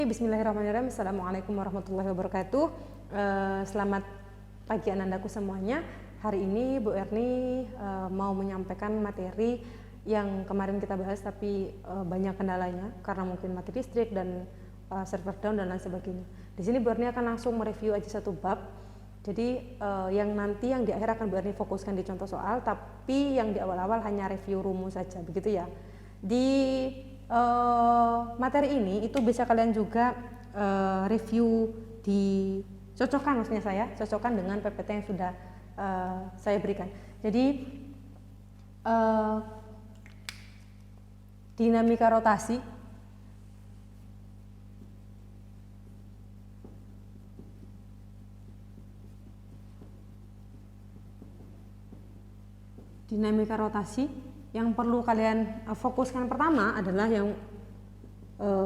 Bismillahirrahmanirrahim. Assalamualaikum warahmatullahi wabarakatuh. Selamat pagi anak-anakku semuanya. Hari ini Bu Erni mau menyampaikan materi yang kemarin kita bahas tapi banyak kendalanya karena mungkin mati listrik dan server down dan lain sebagainya. Di sini Bu Erni akan langsung mereview aja satu bab. Jadi yang nanti yang di akhir akan Bu Erni fokuskan di contoh soal, tapi yang di awal-awal hanya review rumus saja, begitu ya. Di materi ini itu bisa kalian juga review cocokkan, maksudnya saya cocokkan dengan PPT yang sudah saya berikan. Jadi dinamika rotasi yang perlu kalian fokuskan pertama adalah yang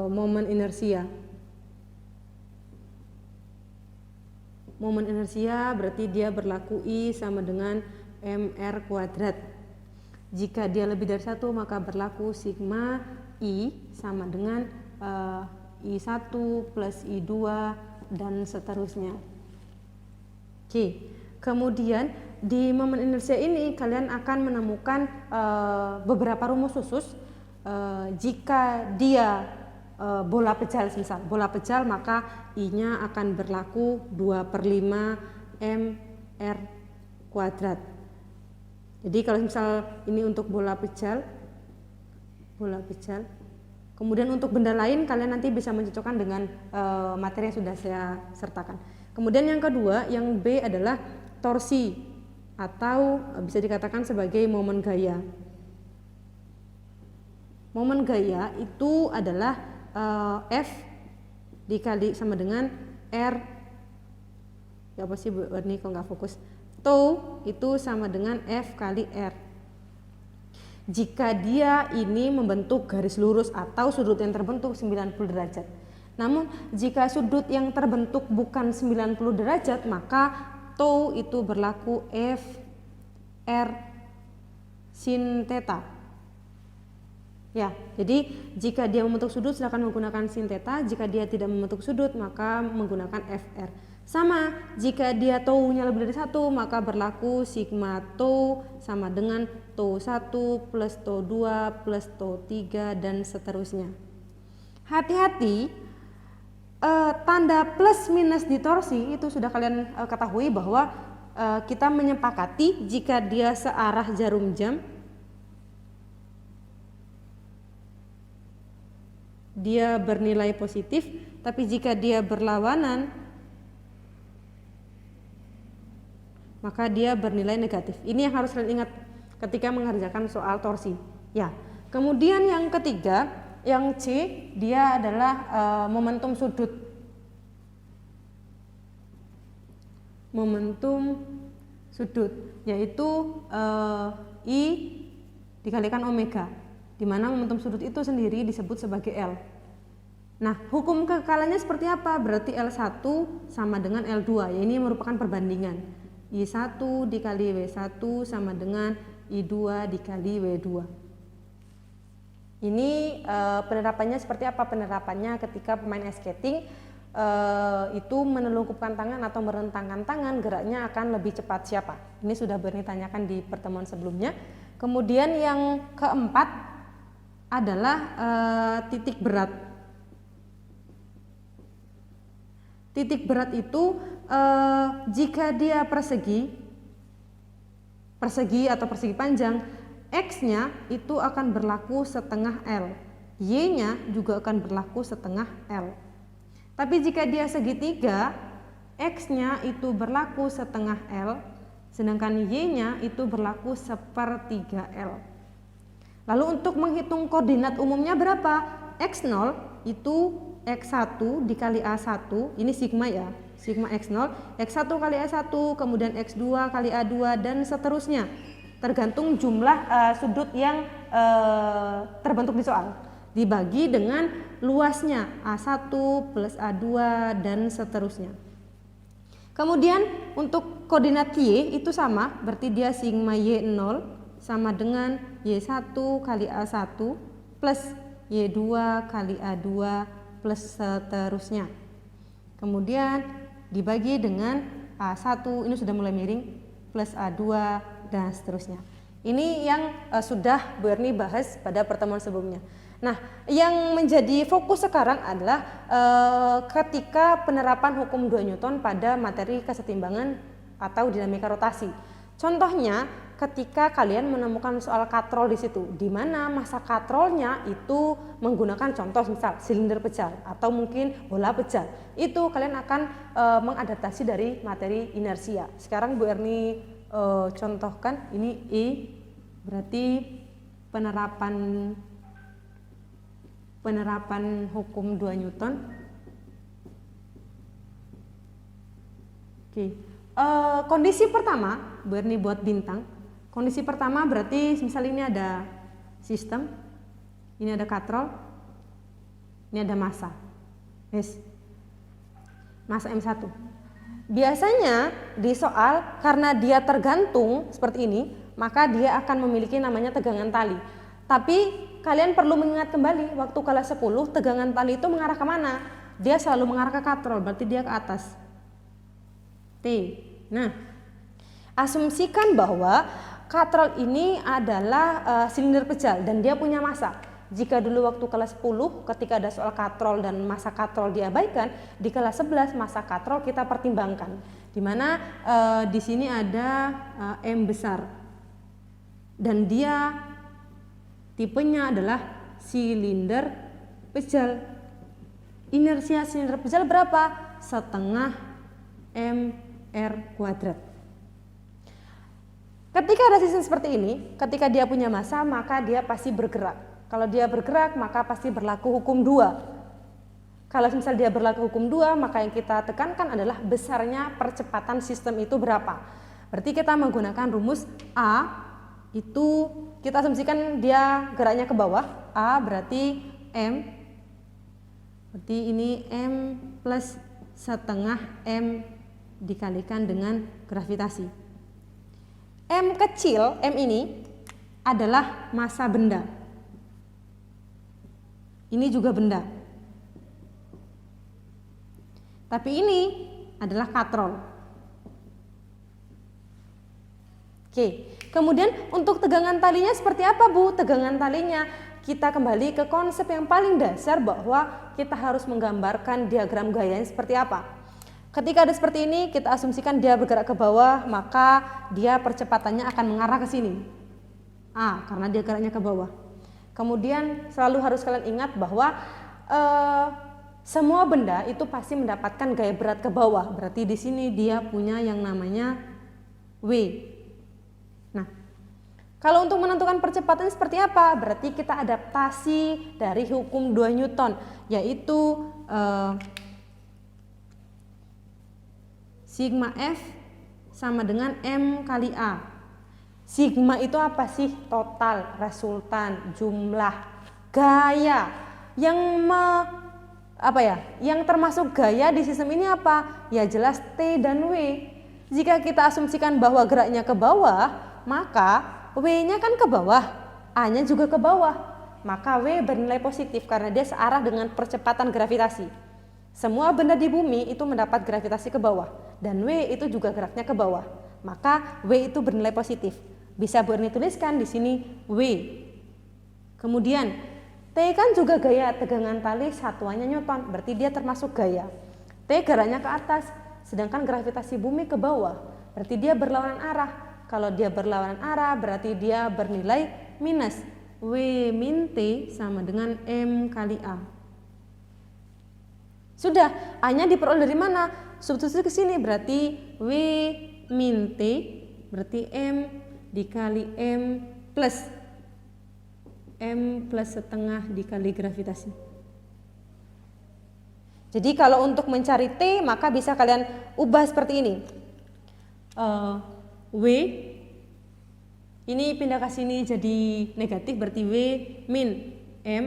momen inersia. Momen inersia berarti dia berlaku I sama dengan mr kuadrat. Jika dia lebih dari 1 maka berlaku sigma I sama dengan I1 plus I2 dan seterusnya. Oke. Kemudian di momen inersia ini kalian akan menemukan beberapa rumus khusus. Jika dia bola pecal, misal bola pecal, maka I-nya akan berlaku 2/5 mr kuadrat. Jadi kalau misal ini untuk bola pecal, kemudian untuk benda lain kalian nanti bisa mencocokkan dengan materi yang sudah saya sertakan. Kemudian yang kedua, yang B adalah torsi atau bisa dikatakan sebagai momen gaya. Momen gaya itu adalah F dikali sama dengan R, ya apa sih Bu Erni kok nggak fokus, tau itu sama dengan F kali R. Jika dia ini membentuk garis lurus atau sudut yang terbentuk 90 derajat. Namun jika sudut yang terbentuk bukan 90 derajat, maka tau itu berlaku F R sin theta. Ya, jadi jika dia membentuk sudut silakan menggunakan sin theta, jika dia tidak membentuk sudut maka menggunakan FR. Sama, jika dia tau-nya lebih dari 1 maka berlaku sigma tau sama dengan tau 1 plus tau 2 plus tau 3 dan seterusnya. Hati-hati, tanda plus minus di torsi itu sudah kalian ketahui bahwa kita menyepakati jika dia searah jarum jam, dia bernilai positif, tapi jika dia berlawanan maka dia bernilai negatif. Ini yang harus kalian ingat ketika mengerjakan soal torsi. Ya. Kemudian yang ketiga, yang C, dia adalah momentum sudut. Momentum sudut yaitu I dikalikan omega, di mana momentum sudut itu sendiri disebut sebagai L. Nah, hukum kekalahannya seperti apa? Berarti L1 sama dengan L2, ya ini merupakan perbandingan. I1 dikali W1 sama dengan I2 dikali W2. Ini penerapannya seperti apa? Penerapannya ketika pemain ice skating itu menelungkupkan tangan atau merentangkan tangan, geraknya akan lebih cepat siapa? Ini sudah Berni tanyakan di pertemuan sebelumnya. Kemudian yang keempat adalah titik berat. Titik berat itu jika dia persegi atau persegi panjang, X-nya itu akan berlaku setengah L, Y-nya juga akan berlaku setengah L. Tapi jika dia segitiga, X-nya itu berlaku setengah L, sedangkan Y-nya itu berlaku sepertiga L. Lalu untuk menghitung koordinat umumnya berapa? X0 itu X1 dikali A1, ini sigma ya, sigma X0, X1 kali A1, kemudian X2 kali A2 dan seterusnya. Tergantung jumlah sudut yang terbentuk di soal. Dibagi dengan luasnya A1 plus A2 dan seterusnya. Kemudian untuk koordinat Y itu sama, berarti dia sigma Y0 sama dengan Y1 kali A1 plus Y2 kali A2 plus seterusnya. Kemudian dibagi dengan A1, ini sudah mulai miring, plus A2 dan seterusnya. Ini yang sudah Bu Erni bahas pada pertemuan sebelumnya. Nah, yang menjadi fokus sekarang adalah ketika penerapan hukum 2 Newton pada materi kesetimbangan atau dinamika rotasi. Contohnya, ketika kalian menemukan soal katrol di situ, di mana massa katrolnya itu menggunakan contoh misal silinder pecal atau mungkin bola pecal, itu kalian akan mengadaptasi dari materi inersia. Sekarang Bu Erni contohkan, ini E berarti penerapan hukum 2 Newton. Oke. Kondisi pertama, Bu Erni buat bintang. Kondisi pertama berarti misal ini ada sistem, ini ada katrol, ini ada massa. Yes. Massa M1. Biasanya di soal karena dia tergantung seperti ini, maka dia akan memiliki namanya tegangan tali. Tapi kalian perlu mengingat kembali waktu kelas 10 tegangan tali itu mengarah ke mana? Dia selalu mengarah ke katrol, berarti dia ke atas. T. Nah, asumsikan bahwa katrol ini adalah silinder pecal dan dia punya massa. Jika dulu waktu kelas 10 ketika ada soal katrol dan massa katrol diabaikan, di kelas 11 massa katrol kita pertimbangkan. Di mana di sini ada M besar. Dan dia tipenya adalah silinder pecal. Inersia silinder pecal berapa? Setengah mr kuadrat. Ketika ada sistem seperti ini, ketika dia punya massa, maka dia pasti bergerak. Kalau dia bergerak, maka pasti berlaku hukum 2. Kalau misal dia berlaku hukum 2, maka yang kita tekankan adalah besarnya percepatan sistem itu berapa. Berarti kita menggunakan rumus A, itu kita asumsikan dia geraknya ke bawah. A berarti M, berarti ini M plus setengah M dikalikan dengan gravitasi. M kecil, M ini adalah massa benda. Ini juga benda. Tapi ini adalah katrol. Oke, kemudian untuk tegangan talinya seperti apa, Bu? Tegangan talinya kita kembali ke konsep yang paling dasar bahwa kita harus menggambarkan diagram gayanya seperti apa. Ketika ada seperti ini, kita asumsikan dia bergerak ke bawah, maka dia percepatannya akan mengarah ke sini. A, karena dia geraknya ke bawah. Kemudian selalu harus kalian ingat bahwa semua benda itu pasti mendapatkan gaya berat ke bawah. Berarti di sini dia punya yang namanya W. Nah, kalau untuk menentukan percepatan seperti apa? Berarti kita adaptasi dari hukum 2 Newton, yaitu sigma F sama dengan M kali A. Sigma itu apa sih? Total, resultan, jumlah, gaya. Yang termasuk gaya di sistem ini apa? Ya jelas T dan W. Jika kita asumsikan bahwa geraknya ke bawah, maka W-nya kan ke bawah, A-nya juga ke bawah. Maka W bernilai positif karena dia searah dengan percepatan gravitasi. Semua benda di bumi itu mendapat gravitasi ke bawah dan W itu juga geraknya ke bawah. Maka W itu bernilai positif. Bisa Bu Erni tuliskan di sini W. Kemudian T kan juga gaya tegangan tali satuannya Newton, berarti dia termasuk gaya. T geraknya ke atas, sedangkan gravitasi bumi ke bawah, berarti dia berlawanan arah. Kalau dia berlawanan arah, berarti dia bernilai minus. W min T sama dengan M kali A. Sudah, A-nya diperoleh dari mana? Substitusi ke sini, berarti W min T, berarti M dikali M plus setengah dikali gravitasi. Jadi kalau untuk mencari T, maka bisa kalian ubah seperti ini. W ini pindah ke sini jadi negatif, berarti W min M,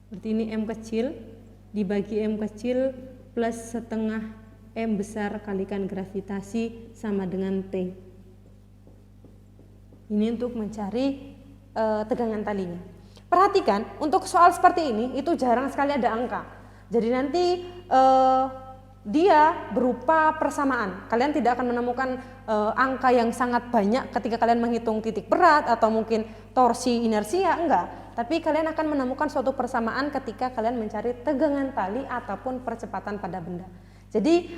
berarti ini M kecil dibagi M kecil plus setengah M besar kalikan gravitasi sama dengan T. Ini untuk mencari tegangan talinya. Perhatikan, untuk soal seperti ini itu jarang sekali ada angka. Jadi nanti dia berupa persamaan. Kalian tidak akan menemukan angka yang sangat banyak ketika kalian menghitung titik berat atau mungkin torsi inersia, enggak. Tapi kalian akan menemukan suatu persamaan ketika kalian mencari tegangan tali ataupun percepatan pada benda. Jadi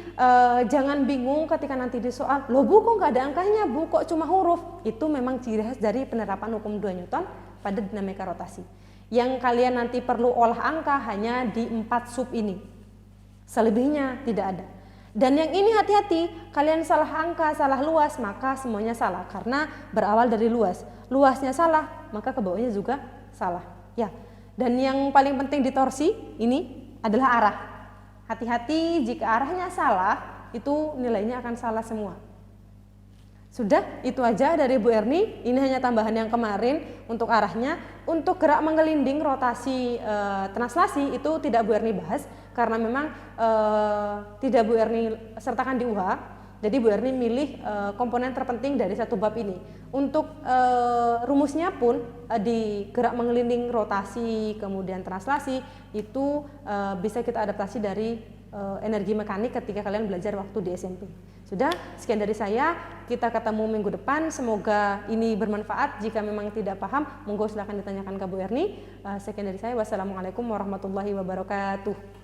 jangan bingung ketika nanti di soal, loh Bu kok nggak ada angkanya Bu, kok cuma huruf. Itu memang ciri khas dari penerapan hukum 2 Newton pada dinamika rotasi. Yang kalian nanti perlu olah angka hanya di 4 sub ini. Selebihnya tidak ada. Dan yang ini hati-hati, kalian salah angka, salah luas, maka semuanya salah. Karena berawal dari luas. Luasnya salah, maka ke bawahnya juga salah. Ya. Dan yang paling penting di torsi ini adalah arah. Hati-hati jika arahnya salah, itu nilainya akan salah semua. Sudah, itu aja dari Bu Erni. Ini hanya tambahan yang kemarin untuk arahnya. Untuk gerak mengelinding rotasi translasi itu tidak Bu Erni bahas karena memang tidak Bu Erni sertakan di UH. Jadi Bu Erni milih komponen terpenting dari satu bab ini. Untuk rumusnya pun di gerak mengelinding rotasi kemudian translasi itu bisa kita adaptasi dari energi mekanik ketika kalian belajar waktu di SMP. Sudah, sekian dari saya. Kita ketemu minggu depan. Semoga ini bermanfaat. Jika memang tidak paham, monggo silahkan ditanyakan ke Bu Erni. Sekian dari saya. Wassalamualaikum warahmatullahi wabarakatuh.